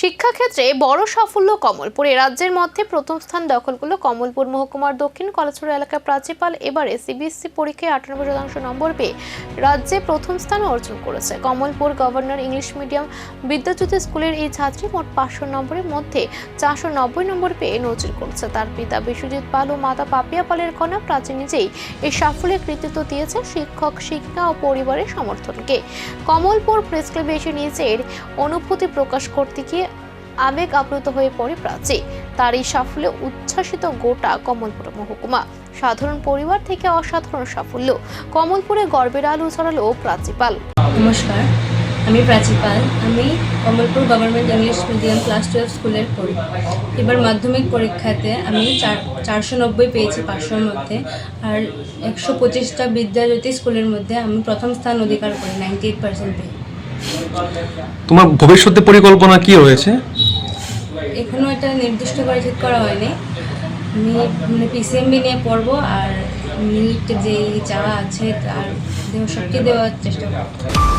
শিক্ষাক্ষেত্রে বড় সাফল্য কমলপুরে। রাজ্যের মধ্যে প্রথম স্থান দখল করল কমলপুর মহকুমার দক্ষিণ কলেজপুর এলাকার প্রাচীপাল। এবারে সিবিএসসি পরীক্ষায় 98% নম্বর পেয়ে রাজ্যে প্রথম স্থান অর্জন করেছে Kamalpur governor English medium Vidyajyoti স্কুলের এই ছাত্রী। মোট 500 নম্বরের মধ্যে 490 নম্বর পেয়ে নজির করেছে তার পিতা বিশ্বজিৎ পাল ও মাতা পাপিয়া পালের কন্যা প্রাচী। নিজেই এই সাফল্যের কৃতিত্ব দিয়েছে শিক্ষক, শিক্ষিকা ও পরিবারের সমর্থনকে। কমলপুর প্রেস ক্লাবে এসে নিজের অনুভূতি প্রকাশ করতে গিয়ে আবেগ আপ্লুত হয়ে পড়ে প্রাচী। তার এই সাফল্যে উচ্ছ্বাসিত গোটা কমলপুর মহকুমা। সাধারণ পরিবার থেকে অসাধারণ সাফল্য, কমলপুরে গর্বের আলো ছড়ালো প্রাচীপাল। নমস্কার, আমি প্রাচীপাল। আমি Kamalpur government English medium class 12 স্কুলের পড়ি। এবার মাধ্যমিক পরীক্ষাতে আমি 490 পেয়েছি 500-র মধ্যে, আর 125টা বিদ্যাজ্যোতি স্কুলের মধ্যে আমি প্রথম স্থান অধিকার করি 98% পেয়ে। তোমার ভবিষ্যতে পরিকল্পনা কি রয়েছে? এখনো এটা নির্দিষ্ট করে ঠিক করা হয়নি। আমি পিসিএমবি নিয়ে পড়বো, আর নিট যে যা আছে তার সবকে দেওয়ার চেষ্টা করবো।